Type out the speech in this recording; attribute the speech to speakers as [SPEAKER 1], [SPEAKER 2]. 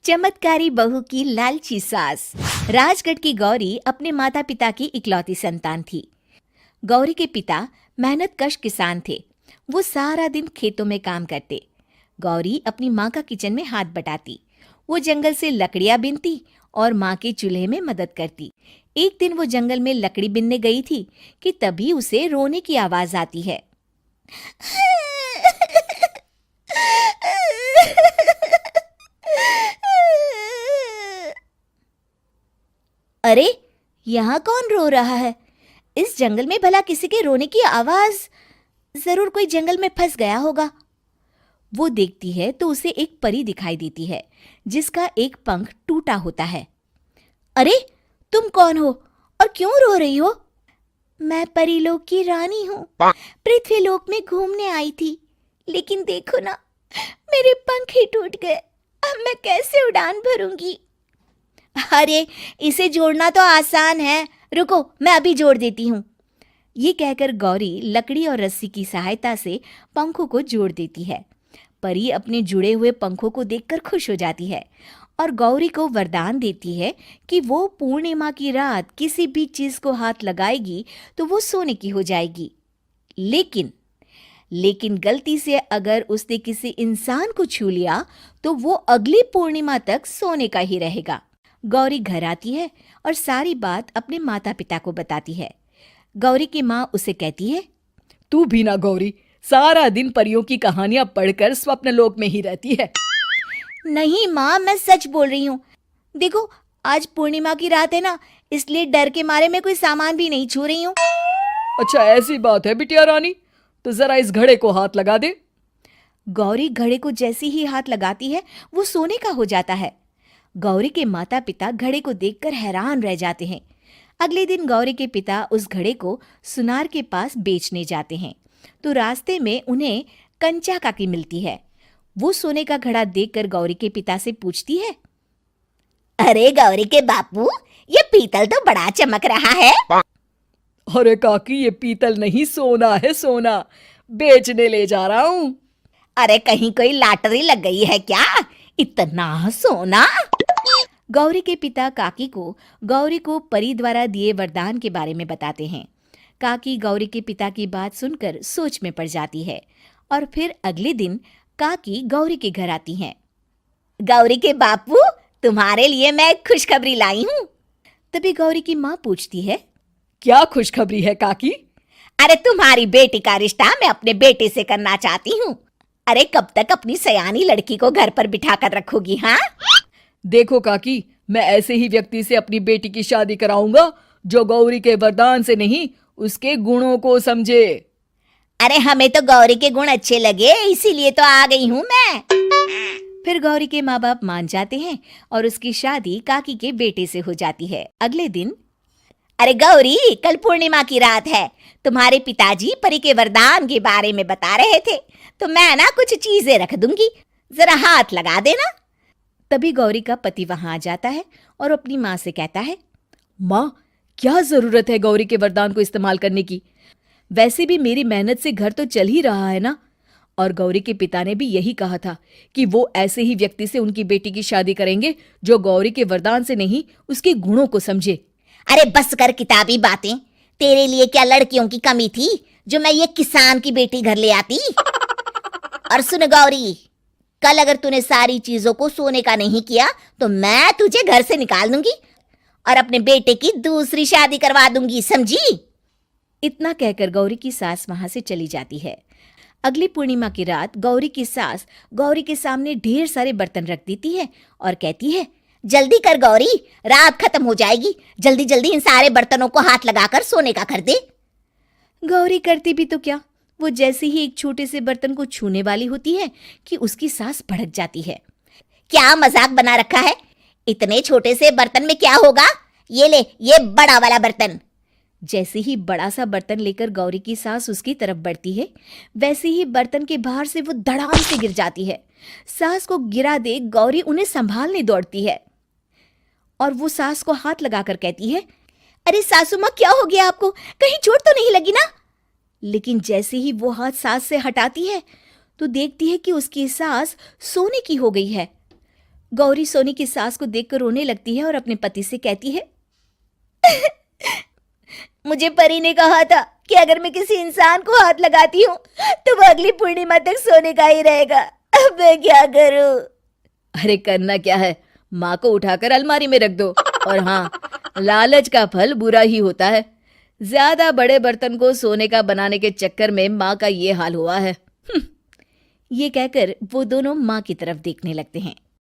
[SPEAKER 1] चमत्कारी बहू की लालची सास। राजगढ़ की गौरी अपने माता पिता की इकलौती संतान थी। गौरी के पिता मेहनतकश किसान थे। वो सारा दिन खेतों में काम करते। गौरी अपनी माँ का किचन में हाथ बटाती। वो जंगल से लकड़ियां बीनती और माँ के चूल्हे में मदद करती। एक दिन वो जंगल में लकड़ी बीनने गई थी कि तभी उसे रोने की आवाज आती है। अरे, यहाँ कौन रो रहा है? इस जंगल में भला किसी के रोने की आवाज? जरूर कोई जंगल में फंस गया होगा। वो देखती है तो उसे एक परी दिखाई देती है जिसका एक पंख टूटा होता है। अरे, तुम कौन हो और क्यों रो रही हो? मैं परीलोक की रानी हूँ। पृथ्वीलोक में घूमने आई थी, लेकिन देखो ना, मेरे पंख ही टूट गए। अब मैं कैसे उड़ान भरूंगी? अरे, इसे जोड़ना तो आसान है। रुको, मैं अभी जोड़ देती हूँ। ये कहकर गौरी लकड़ी और रस्सी की सहायता से पंखों को जोड़ देती है। परी अपने जुड़े हुए पंखों को देखकर खुश हो जाती है और गौरी को वरदान देती है कि वो पूर्णिमा की रात किसी भी चीज को हाथ लगाएगी तो वो सोने की हो जाएगी। लेकिन गलती से अगर उसने किसी इंसान को छू लिया तो वो अगली पूर्णिमा तक सोने का ही रहेगा। गौरी घर आती है और सारी बात अपने माता पिता को बताती है। गौरी की माँ उसे कहती है,
[SPEAKER 2] तू भी ना गौरी, सारा दिन परियों की कहानियां पढ़कर स्वप्न लोक में ही रहती है।
[SPEAKER 1] नहीं माँ, मैं सच बोल रही हूँ। देखो, आज पूर्णिमा की रात है ना, इसलिए डर के मारे मैं कोई सामान भी नहीं छू रही हूँ।
[SPEAKER 2] अच्छा, ऐसी बात है बिटिया रानी, तो जरा इस घड़े को हाथ लगा दे।
[SPEAKER 1] गौरी घड़े को जैसे ही हाथ लगाती है वो सोने का हो जाता है। गौरी के माता पिता घड़े को देखकर हैरान रह जाते हैं। अगले दिन गौरी के पिता उस घड़े को सुनार के पास बेचने जाते हैं तो रास्ते में उन्हें कंचा काकी मिलती है। वो सोने का घड़ा देखकर गौरी के पिता से पूछती है, अरे गौरी के बापू, ये पीतल तो बड़ा चमक रहा है।
[SPEAKER 2] अरे काकी, ये पीतल नहीं, सोना है, सोना। बेचने ले जा रहा हूँ।
[SPEAKER 1] अरे, कहीं कोई लॉटरी लग गई है क्या? इतना सोना? गौरी के पिता काकी को गौरी को परी द्वारा दिए वरदान के बारे में बताते हैं। काकी गौरी के पिता की बात सुनकर सोच में पड़ जाती है और फिर अगले दिन काकी गौरी के घर आती हैं। गौरी के बापू, तुम्हारे लिए मैं एक खुशखबरी लाई हूँ। तभी गौरी की माँ पूछती है,
[SPEAKER 2] क्या खुशखबरी है काकी?
[SPEAKER 1] अरे, तुम्हारी बेटी का रिश्ता मैं अपने बेटे से करना चाहती हूँ। अरे, कब तक अपनी सयानी लड़की को घर पर बिठा कर रखोगी? हाँ,
[SPEAKER 2] देखो काकी, मैं ऐसे ही व्यक्ति से अपनी बेटी की शादी कराऊंगा जो गौरी के वरदान से नहीं, उसके गुणों को समझे।
[SPEAKER 1] अरे, हमें तो गौरी के गुण अच्छे लगे, इसीलिए तो आ गई हूँ मैं। फिर गौरी के माँ बाप मान जाते हैं और उसकी शादी काकी के बेटे से हो जाती है। अगले दिन, अरे गौरी, कल पूर्णिमा की रात है। तुम्हारे पिताजी परी के वरदान के बारे में बता रहे थे, तो मैं ना कुछ चीजें रख दूंगी, जरा हाथ लगा देना। तभी गौरी का पति वहां आ जाता है और अपनी माँ से कहता है,
[SPEAKER 2] माँ, क्या जरूरत है गौरी के वरदान को इस्तेमाल करने की? वैसे भी मेरी मेहनत से घर तो चल ही रहा है ना। और गौरी के पिता ने भी यही कहा था कि वो ऐसे ही व्यक्ति से उनकी बेटी की शादी करेंगे जो गौरी के वरदान से नहीं, उसके गुणों को समझे।
[SPEAKER 1] अरे बस कर किताबी बातें। तेरे लिए क्या लड़कियों की कमी थी जो मैं ये किसान की बेटी घर ले आती? और सुन गौरी, कल अगर तूने सारी चीजों को सोने का नहीं किया तो मैं तुझे घर से निकाल दूंगी और अपने बेटे की दूसरी शादी करवा दूंगी, समझी? इतना कहकर गौरी की सास वहां से चली जाती है। अगली पूर्णिमा की रात गौरी की सास गौरी के सामने ढेर सारे बर्तन रख देती है और कहती है, जल्दी कर गौरी, रात खत्म हो जाएगी। जल्दी जल्दी इन सारे बर्तनों को हाथ लगाकर सोने का कर दे। गौरी करती भी तो क्या, वो जैसे ही एक छोटे से बर्तन को छूने वाली होती है कि उसकी सास भड़क जाती है। क्या मजाक बना रखा है? इतने छोटे से बर्तन में क्या होगा? ये ले, ये बड़ा वाला बर्तन। जैसे ही बड़ा सा बर्तन लेकर गौरी की सास उसकी तरफ बढ़ती है, वैसे ही बर्तन के बाहर से वो धड़ाम से गिर जाती है। सास को गिरा देख गौरी उन्हें संभालने दौड़ती है और वो सास को हाथ लगाकर कहती है, अरे सासू माँ, क्या हो गया आपको? कहीं चोट तो नहीं लगी ना? लेकिन जैसे ही वो हाथ सास से हटाती है तो देखती है कि उसकी सास सोने की हो गई है।
[SPEAKER 2] गौरी सोनी की सास को देखकर रोने लगती है और अपने पति से कहती है,
[SPEAKER 1] मुझे परी ने कहा था कि अगर मैं किसी इंसान को हाथ लगाती हूँ तो वो अगली पूर्णिमा तक सोने का ही रहेगा। अब मैं क्या करूँ?
[SPEAKER 2] अरे करना क्या है, माँ को उठाकर अलमारी में रख दो। और हाँ, लालच का फल बुरा ही होता है। ज्यादा बड़े बर्तन को सोने का बनाने के चक्कर में माँ का ये हाल हुआ है। ये कहकर वो दोनों माँ की तरफ देखने लगते हैं।